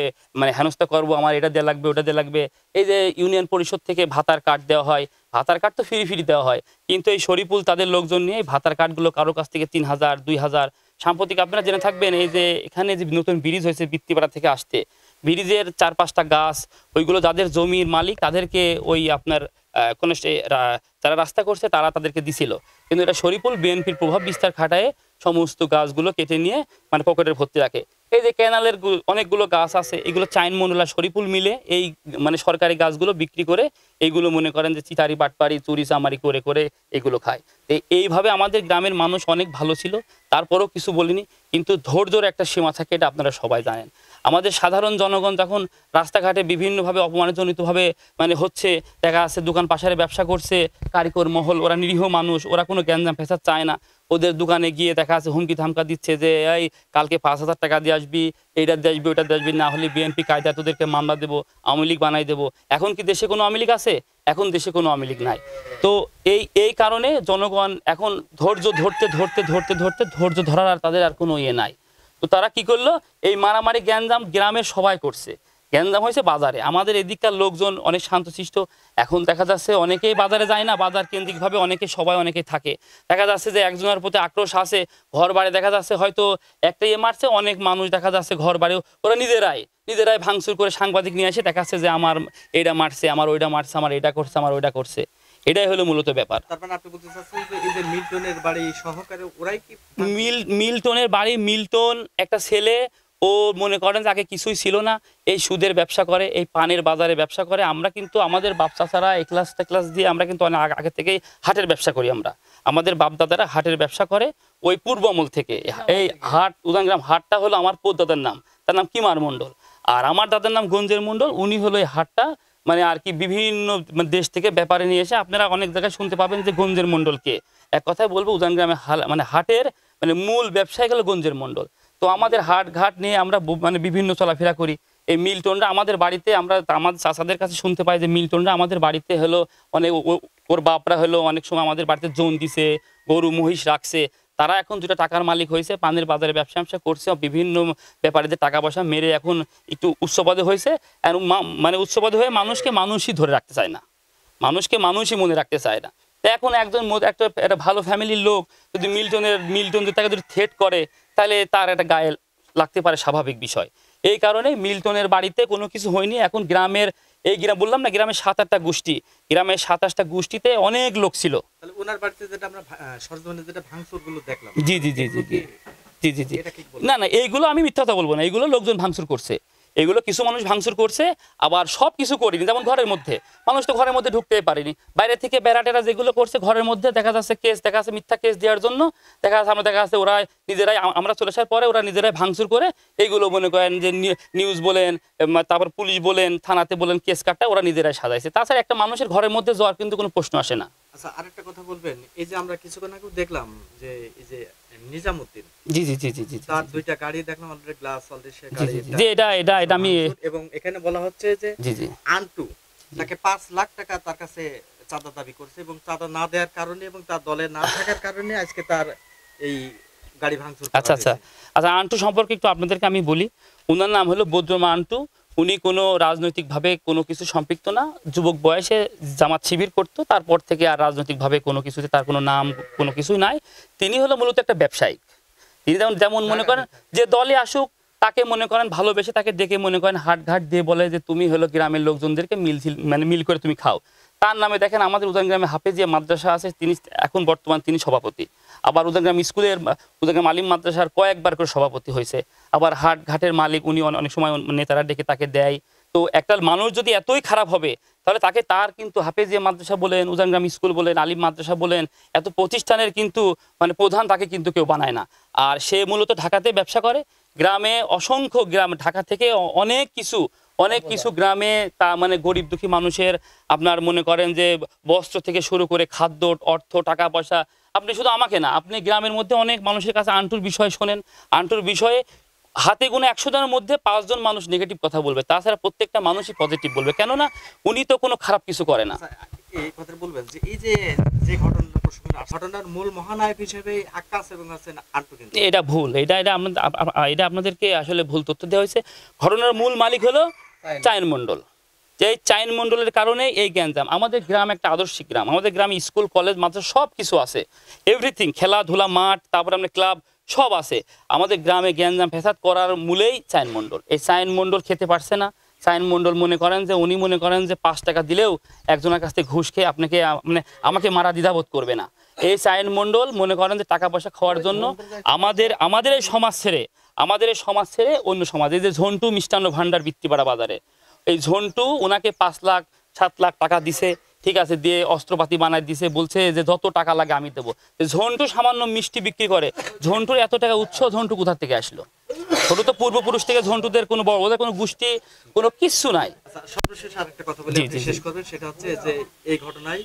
মানে হেনস্থা করবো, আমার এটা দেওয়া লাগবে ওটা দেওয়া লাগবে। এই যে ইউনিয়ন পরিষদ থেকে ভাতার কার্ড দেওয়া হয়, ভাতার কার্ড তো ফ্রি দেওয়া হয়, কিন্তু এই শরীফুল তাদের লোকজন নিয়ে ভাতার কার্ডগুলো কারো কাছ থেকে 3000 2000। সাম্প্রতিক আপনারা জেনে থাকবেন এই যে এখানে যে নতুন ব্রিজ হয়েছে বৃত্তিপাড়া থেকে আসতে, ব্রিজের 4-5টা গাছ, ওইগুলো যাদের জমির মালিক তাদেরকে ওই আপনার কোনো যারা রাস্তা করছে তারা তাদেরকে দিছিল, কিন্তু এটা শরীফুল বিএনপির প্রভাব বিস্তার খাটায় সমস্ত গাছগুলো কেটে নিয়ে মানে পকেটের ভর্তি রাখে। এই যে ক্যানালের অনেকগুলো গাছ আছে, এগুলো চাইন মণ্ডল আর শরীফুল মিলে এই মানে সরকারি গাছগুলো বিক্রি করে এইগুলো মনে করেন যে চিতারি বাটপারি চুরি চামারি করে করে এগুলো খায়। এইভাবে আমাদের গ্রামের মানুষ অনেক ভালো ছিল, তারপরেও কিছু বলিনি। কিন্তু ধৈর্যর একটা সীমা থাকে, এটা আপনারা সবাই জানেন। আমাদের সাধারণ জনগণ যখন রাস্তাঘাটে বিভিন্নভাবে অপমানজনিতভাবে মানে হচ্ছে, দেখা যাচ্ছে দোকান পাশারে ব্যবসা করছে কারিগর মহল, ওরা নিরীহ মানুষ, ওরা কোনো গ্যাঞ্জাম ফেসাদ চায় না। ওদের দোকানে গিয়ে দেখা যাচ্ছে হুমকি ধামকা দিচ্ছে যে এই কালকে 5000 টাকা দিয়ে আসবি, এইটা দিয়ে আসবি ওইটা দিয়ে আসবি, না হলে বিএনপি কায়দা তোদেরকে মামলা দেবো, আওয়ামী লীগ বানাই দেবো। এখন কি দেশে কোনো আওয়ামী লীগ আছে? এখন দেশে কোনো আওয়ামী লীগ নাই। তো এই কারণে জনগণ এখন ধৈর্য ধৈর্য ধরার আর তাদের আর কোনো ইয়ে নাই। তো তারা কি করলো, এই মারামারি গ্যাঞ্জাম গ্রামের সবাই করছে, গ্যাঞ্জাম হয়েছে বাজারে। আমাদের এদিককার লোকজন অনেক শান্তশিষ্ট, এখন দেখা যাচ্ছে অনেকেই বাজারে যায় না, বাজার কেন্দ্রিকভাবে অনেকেই থাকে। দেখা যাচ্ছে যে একজনের প্রতি আক্রোশ আছে, ঘর বাড়ি দেখা যাচ্ছে হয়তো একটা মারছে, অনেক মানুষ দেখা যাচ্ছে ঘর বাড়িও ওরা নিজেরাই ভাঙচুর করে সাংবাদিক নিয়ে আসে, দেখা যাচ্ছে যে আমার এইটা মারছে, আমার ওইটা মারছে, আমার এটা করছে, আমার ওইটা করছে। এটাই হলো মূলত ব্যাপার। তারপর আপনি বলতে চাচ্ছেন যে এই যে মিল্টনের বাড়ি সহকারে ওরাই কি মিল্টনের বাড়ি, মিল্টন একটা ছেলে, ও মনে করেন যে আগে কিছুই ছিল না, এই সুদের ব্যবসা করে, এই পানের বাজারে ব্যবসা করে। আমরা কিন্তু আমাদের বাপ চাচারা এই ক্লাস দিয়ে আমরা কিন্তু অনেক আগে থেকেই হাটের ব্যবসা করি। আমাদের বাপ দাদারা হাটের ব্যবসা করে ওই পূর্ব আমল থেকে। এই হাট উদানগ্রাম হাটটা হলো আমার দাদার নাম, তার নাম কিমার মণ্ডল, আর আমার দাদার নাম গঞ্জের মণ্ডল। উনি হলো এই হাটটা মানে আর কি বিভিন্ন দেশ থেকে ব্যাপারে নিয়ে এসে, আপনারা অনেক জায়গায় শুনতে পাবেন যে গঞ্জের মণ্ডলকে। এক কথায় বলবো উদানগ্রামে মানে হাটের মানে মূল ব্যবসায়ী গেল গঞ্জের মণ্ডল। তো আমাদের হাট ঘাট নিয়ে আমরা মানে বিভিন্ন চলাফেরা করি। এই মিল্টনরা আমাদের বাড়িতে, আমরা আমাদের চাচাদের কাছে শুনতে পাই যে মিল্টনরা আমাদের বাড়িতে হলো অনেক, ওর বাপরা হলো অনেক সময় আমাদের বাড়িতে জোন দিছে, গরু মহিষ রাখছে। তারা এখন দুটো টাকার মালিক হয়েছে, পানির বাজারে ব্যবসা করছে, বিভিন্ন ব্যাপারীদের টাকা পয়সা মেরে এখন একটু উচ্চপদে হয়েছে। মানে উচ্চপদে হয়ে মানুষকে মানুষই ধরে রাখতে চায় না, মানুষকে মানুষই মনে রাখতে চায় না। তো এখন একটা ভালো ফ্যামিলির লোক যদি মিল্টন যদি তাকে যদি থ্রেট করে, তাহলে তার একটা গায়ে লাগতে পারে, স্বাভাবিক বিষয়। এই কারণে মিল্টনের বাড়িতে কোনো কিছু হয়নি। এখন গ্রামের বললাম না, গ্রামের 7-8টা গোষ্ঠী, গ্রামের 27টা গোষ্ঠীতে অনেক লোক ছিল। তাহলে ওনার বাড়িতে যেটা আমরা সরজমিনে যেটা ভাঙচুরগুলো দেখলাম, জি জি জি জি জি জি জি না না, এইগুলো আমি মিথ্যা কথা বলবো না, এগুলো লোকজন ভাঙচুর করছে, এগুলো কিছু মানুষ ভাঙচুর করছে, আবার সব কিছু করিনি। যেমন ঘরের মধ্যে মানুষ তো ঘরের মধ্যে ঢুকতে পারিনি, বাইরে থেকে বেড়াটেরা যেগুলো করছে ঘরের মধ্যে দেখা যাচ্ছে কেস, দেখা যাচ্ছে মিথ্যা কেস দেওয়ার জন্য, দেখা যাচ্ছে ওরা নিজেরাই, আমরা চলে আসার পরে ওরা নিজেরাই ভাঙচুর করে এইগুলো মনে করেন যে নিউজ বলেন, তারপর পুলিশ বলেন, থানাতে বলেন, কেস কাটটা ওরা নিজেরাই সাজাইছে। তাছাড়া একটা মানুষের ঘরের মধ্যে যাওয়ার কিন্তু কোনো প্রশ্ন আসে না। আচ্ছা, আরেকটা কথা বলবেন, এই যে আমরা কিছুক্ষণ আগে দেখলাম যে এই যে নিজামউদ্দিন, জি জি জি জি জি, তার দুইটা গাড়ি দেখলাম অলরেডি গ্লাস অলরেডি সে জি গাড়ি, জি, এটা আমি, এবং এখানে বলা হচ্ছে যে জি জি আন্টু তাকে 5 লাখ টাকা তার কাছে চাঁদা দাবি করছে, এবং চাঁদা না দেওয়ার কারণে এবং তার দলে না থাকার কারণে আজকে তার এই গাড়ি ভাঙচুর করা আচ্ছা আচ্ছা হয়েছে। আচ্ছা, আন্টু সম্পর্কে একটু আপনাদেরকে আমি বলি। ওনার নাম হলো বদ্রমা আন্টু। উনি কোনো রাজনৈতিকভাবে কোনো কিছু সম্পৃক্ত না, যুবক বয়সে জামাত শিবির করতো, তারপর থেকে আর রাজনৈতিকভাবে কোনো কিছুতে তার কোনো নাম কোনো কিছুই নাই। তিনি হলো মূলত একটা ব্যবসায়িক। তিনি যেমন মনে করেন যে দলে আসুক তাকে মনে করেন ভালোবেসে তাকে ডেকে মনে করেন হাটঘাট দিয়ে বলে যে তুমি হলো গ্রামের লোকজনদেরকে মিল করে তুমি খাও। তার নামে দেখেন আমাদের উদান গ্রামে হাফেজিয়া মাদ্রাসা আছে, তিনি এখন বর্তমান তিনি সভাপতি। আবার উদান গ্রাম স্কুলের, উদান গ্রাম আলিম মাদ্রাসার কয়েকবার করে সভাপতি হয়েছে। আবার হাটঘাটের মালিক উনি অনেক সময় নেতারা ডেকে তাকে দেয়। তো একটা মানুষ যদি এতই খারাপ হবে, তাহলে তার কিন্তু হাফেজিয়া মাদ্রাসা বলেন, উদান গ্রাম স্কুল বলেন, আলিম মাদ্রাসা বলেন, এত প্রতিষ্ঠানের কিন্তু প্রধান তাকে কিন্তু কেউ বানায় না। আর সে মূলত ঢাকাতে ব্যবসা করে। গ্রামে অসংখ্য গ্রাম, ঢাকা থেকে অনেক কিছু গ্রামে তা গরিব দুঃখী মানুষের আপনার মনে করেন যে বস্ত্র থেকে শুরু করে খাদ্য, অর্থ, টাকা পয়সা, আপনি শুধু আমাকে না, আপনি গ্রামের মধ্যে অনেক মানুষের কাছে আন্টুর বিষয় শোনেন। আন্টুর বিষয়ে হাতে গুনে 100 জনের মধ্যে 5 জন মানুষ নেগেটিভ কথা বলবে, তাছাড়া প্রত্যেকটা মানুষই পজিটিভ বলবে, কেননা উনি তো কোনো খারাপ কিছু করে না। এই কথা বলবেন যে এই যে ঘটনার মূল মহানায়ক হিসেবে আক্কাস এবং আন্টু, কিন্তু এটা ভুল, এটা আপনাদেরকে আসলে ভুল তথ্য দেওয়া হয়েছে। ঘটনার মূল মালিক হলো চায়ন মণ্ডল। যে চায়ন মণ্ডলের কারণে এই গ্যাঞ্জাম। আমাদের গ্রাম একটা আদর্শিক গ্রাম, আমাদের গ্রামে স্কুল, কলেজ, মাদ্রাসা সব কিছু আছে, এভরিথিং, খেলাধুলা মাঠ, তারপরে আমরা ক্লাব সব আছে। আমাদের গ্রামে গ্যাঞ্জাম ফ্যাসাদ করার মূলেই চায়ন মণ্ডল। এই চায়ন মণ্ডল খেতে পারছে না। চায়ন মণ্ডল মনে করেন যে 5 টাকা দিলেও একজনের কাছ থেকে ঘুষ খেয়ে আমাকে মারা দ্বিধাবোধ করবে না। এই চায়ন মণ্ডল মনে করেন যে টাকা পয়সা খাওয়ার জন্য আমাদের এই সমাজ ছেড়ে অন্য সমাজে, যে ঝন্টু মিষ্টান্ন ভান্ডার বৃত্তিপাড়া বাজারে, এই ঝন্টু ওনাকে 5 লাখ 7 লাখ টাকা দিছে, ঠিক আছে, দিয়ে অস্ত্রপাতি বানাই দিছে, বলছে যে যত টাকা লাগে আমি দেবো। ঝন্টু সামান্য মিষ্টি বিক্রি করে, ঝন্টুর এত টাকা উৎস ঝন্টু কোথা থেকে আসলো? ছোট তো পূর্বপুরুষ থেকে ঝন্টুদের কোনো বড়, ওদের কোনো গোষ্ঠী কোনো কিচ্ছু নাই। সর্বশেষ আরেকটা কথা বলে আপনি শেষ করবেন, সেটা হচ্ছে যে এই ঘটনায়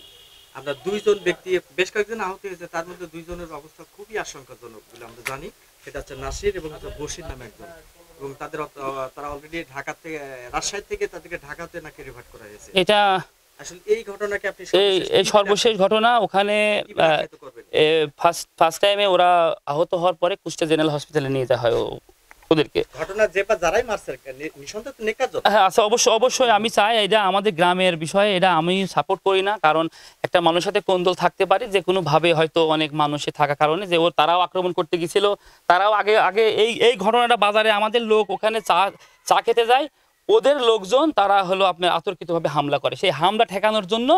আমরা 2 জন ব্যক্তি, বেশ কয়েকজন আহত হয়েছে, তার মধ্যে 2 জনের অবস্থা খুবই আশঙ্কাজনক বলে আমরা জানি। সেটা হচ্ছে নাসির এবং বশির নামে একজন, এবং তারা অলরেডি ঢাকা থেকে, রাজশাহী থেকে তাদেরকে ঢাকাতে নাকি রিভার্ট করা হয়েছে। এটা আসলে এই ঘটনাকে আপনি এই সর্বশেষ ঘটনা, ওখানে ফার্স্ট টাইমে ওরা আহত হওয়ার পরে কুষ্টিয়া জেনারেল হসপিটালে নিয়ে যাওয়া হয় ওদেরকে। ঘটনা যে বা যারাই মারছে নিঃসন্দেহে নেকাজনক। হ্যাঁ আচ্ছা, অবশ্যই আমি চাই, এটা আমাদের গ্রামের বিষয়, এটা আমি সাপোর্ট করি না। কারণ একটা মানুষের সাথে কোন্দল থাকতে পারে যে কোনোভাবে, হয়তো অনেক মানুষের থাকার কারণে যে তারাও আক্রমণ করতে গেছিল, তারাও আগে এই ঘটনাটা বাজারে আমাদের লোক ওখানে চা খেতে যায়, ওদের লোকজন তারা হলো আপনার অতর্কিতভাবে হামলা করে। সেই হামলা ঠেকানোর জন্য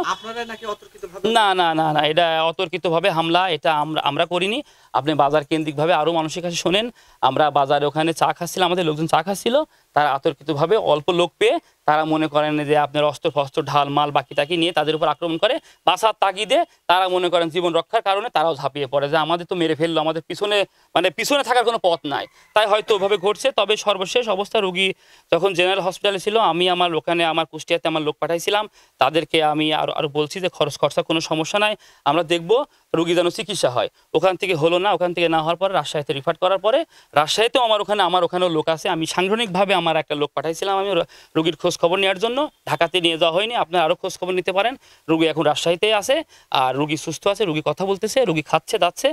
না, এটা অতর্কিতভাবে হামলা এটা আমরা করিনি। আপনি বাজার কেন্দ্রিকভাবে আরও মানুষের কাছে শোনেন, আমরা বাজারে ওখানে চা খাচ্ছিলাম, আমাদের লোকজন চা খাচ্ছিল, তারা অতর্কিতভাবে অল্প লোক পেয়ে তারা মনে করেন যে আপনার অস্ত্র ঢাল মাল বাকি টাকি নিয়ে তাদের উপর আক্রমণ করে। বাঁচার তাগিদে তারা মনে করেন জীবন রক্ষার কারণে তারাও ঝাঁপিয়ে পড়ে যে আমাদের তো মেরে ফেললো, আমাদের পিছনে থাকার কোনো পথ নাই, তাই হয়তো ওভাবে ঘটছে। তবে সর্বশেষ অবস্থা, রোগী যখন জেনারেল হসপিটালে ছিল, আমি আমার কুষ্টিয়াতে আমার লোক পাঠাইছিলাম, তাদেরকে আমি আরও বলছি যে খরচা কোনো সমস্যা নাই, আমরা দেখব রুগী যেন চিকিৎসা হয়। ওখান থেকে হলো না, ওখান থেকে না হওয়ার পরে রাজশাহীতে রিফার করার পরে রাজশাহীতেও আমার ওখানেও লোক আছে। আমি সাংগঠনিকভাবে আমার একটা লোক পাঠাইছিলাম আমি রুগীর খোঁজ খবর নেওয়ার জন্য। ঢাকাতে নিয়ে যাওয়া হয়নি, আপনারা আরও খোঁজ খবর নিতে পারেন। রুগী এখন রাজশাহীতে আছে, আর রুগী সুস্থ আছে, রুগী কথা বলতেছে, রুগী খাচ্ছে যাচ্ছে।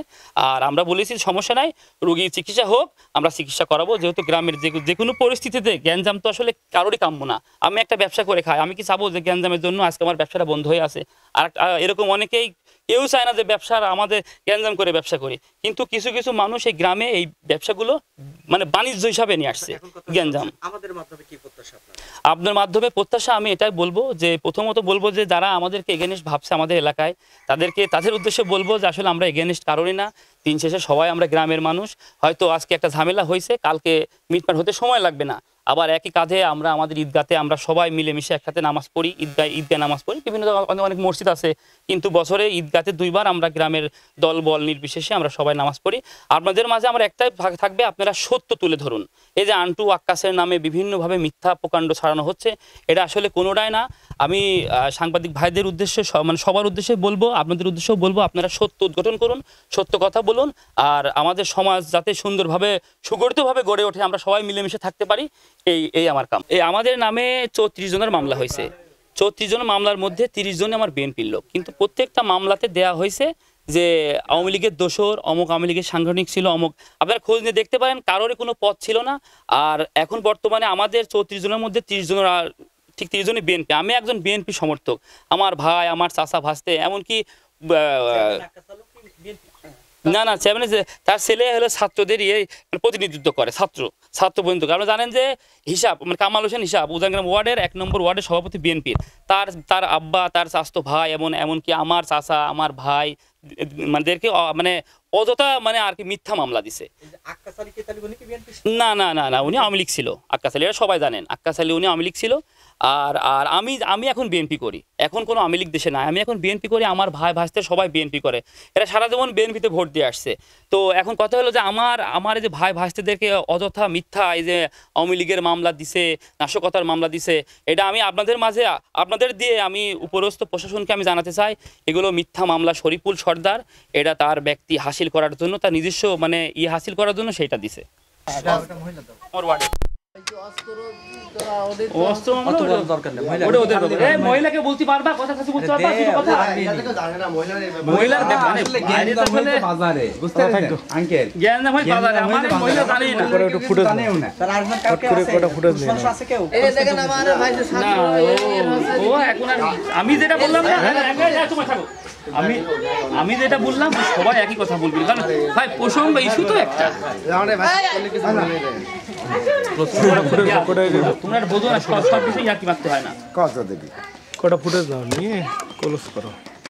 আর আমরা বলেছি সমস্যা নাই, রুগী চিকিৎসা হোক, আমরা চিকিৎসা করাবো। যেহেতু গ্রামের যে কোনো পরিস্থিতিতে গ্যাঞ্জাম তো আসলে কারোরই কাম্য না। আমি একটা ব্যবসা করে খাই, আমি কি চাবো যে গ্যাঞ্জামের জন্য আজকে আমার ব্যবসাটা বন্ধ হয়ে আছে? আর এরকম অনেকেই কেউ চায় না যে ব্যবসার আমাদের গ্যাঞ্জাম করে ব্যবসা করি, কিন্তু কিছু কিছু মানুষ এই গ্রামে এই ব্যবসাগুলো মানে বাণিজ্য হিসাবে নিয়ে আসছে গ্যাঞ্জাম। আমাদের মাধ্যমে কি প্রত্যাশা আপনার মাধ্যমে প্রত্যাশা আমি এটাই বলবো যে প্রথমত বলবো যে যারা আমাদেরকে এগেনিস্ট ভাবছে আমাদের এলাকায়, তাদের উদ্দেশ্যে বলবো যে আসলে আমরা এগেনিস্ট কারোরই না। দিন শেষে সবাই আমরা গ্রামের মানুষ। হয়তো আজকে একটা ঝামেলা হয়েছে, কালকে মিটমাট হতে সময় লাগবে না। আবার একই কাঁধে আমরা আমাদের ঈদগাতে আমরা সবাই মিলেমিশে একসাথে নামাজ পড়ি, ঈদগায় নামাজ পড়ি। বিভিন্ন অনেক মসজিদ আছে, কিন্তু বছরে ঈদগাতে 2 বার আমরা গ্রামের দল বল নির্বিশেষে আমরা সবাই নামাজ পড়ি। আপনাদের মাঝে আমার একটাই ভাগ থাকবে, আপনারা সত্য তুলে ধরুন। এই যে আন্টু আক্কাসের নামে বিভিন্নভাবে মিথ্যা প্রকাণ্ড ছড়ানো হচ্ছে, এটা আসলে কোনোটাই না। আমি সাংবাদিক ভাইদের উদ্দেশ্যে মানে সবার উদ্দেশ্যে বলবো, আপনাদের উদ্দেশ্যেও বলবো, আপনারা সত্য উদ্ঘাটন করুন, সত্য কথা বলুন। আর আমাদের সমাজ যাতে সুন্দরভাবে সুগঠিতভাবে গড়ে ওঠে, আমরা সবাই মিলেমিশে থাকতে পারি, এই আমার কাম। আমাদের নামে 34 জনের মামলা হয়েছে। 34 জনের মামলার মধ্যে 30 জন আমার বিএনপির লোক, কিন্তু প্রত্যেকটা মামলাতে দেয়া হয়েছে যে আওয়ামী লীগের দোসর, অমুক আওয়ামী লীগের সাংগঠনিক ছিল, অমুক। আপনারা খোঁজ নিয়ে দেখতে পারেন, কারোরই কোনো পদ ছিল না। আর এখন বর্তমানে আমাদের 34 জনের মধ্যে 30 জনের ঠিক 30 জনই বিএনপি। আমি একজন বিএনপি সমর্থক, আমার ভাই, আমার চাচা, ভাস্তে, এমনকি না চেয়ারম্যান তার ছেলে হলো ছাত্রদের প্রতিনিধিত্ব করে, ছাত্র পর্যন্ত। আপনারা জানেন যে হিসাব মানে কামাল হোসেন হিসাব উজানগ্রাম ওয়ার্ডের 1 নম্বর ওয়ার্ডের সভাপতি বিএনপির। তার আব্বা, তার চাচতো ভাই, এমনকি আমার চাচা, আমার ভাই মানেদেরকে মানে অযথা মানে আর কি মিথ্যা মামলা দিছে। না উনি আওয়ামী লীগ ছিল। আক্কাস আলী, এরা সবাই জানেন আক্কাস আলী উনি আওয়ামী লীগ ছিল। আর আমি এখন বিএনপি করি, এখন কোনো আওয়ামী লীগ দেশে নাই, আমি এখন বিএনপি করি। আমার ভাই ভাসতে সবাই বিএনপি করে, এরা সারা জীবন বিএনপিতে ভোট দিয়ে আসছে। তো এখন কথা হলো যে আমার এই যে ভাই ভাসতেদেরকে অযথা মিথ্যা এই যে আওয়ামী লীগের মামলা দিছে, নাশকতার মামলা দিছে, এটা আমি আপনাদের মাঝে আপনাদের দিয়ে আমি উপরস্থ প্রশাসনকে আমি জানাতে চাই, এগুলো মিথ্যা মামলা। শরীফুল সর্দার এটা তার ব্যক্তি হাসিল করার জন্য, তার নিজস্ব মানে হাসিল করার জন্য সেইটা দিছে। মহিলাকে বলতে পারবা, কথা বলতে পারবা, মহিলার বাজারে বুঝতে পারছেন আঙ্কেল জ্ঞান ভাই বাজারে আমাদের মহিলা জানি না, একটু ফুটেজ জানেও না। তার আসবেন কালকে ফুটেজ নেই আছে কেউ, এই দেখেন আমার ভাই যে সামনে ও এখন আমি যেটা বললাম না, তোমার থাকো, আমি যেটা বললাম সবাই একই কথা বলবি, কারণ ভাই প্রসঙ্গ ইস্যু তো একটা। তোমরা বোঝো না, সব কিছু ইয়ার্কি মারতে হয় না। কটা ফুটেজ দাও নিয়ে ক্লোজ করো।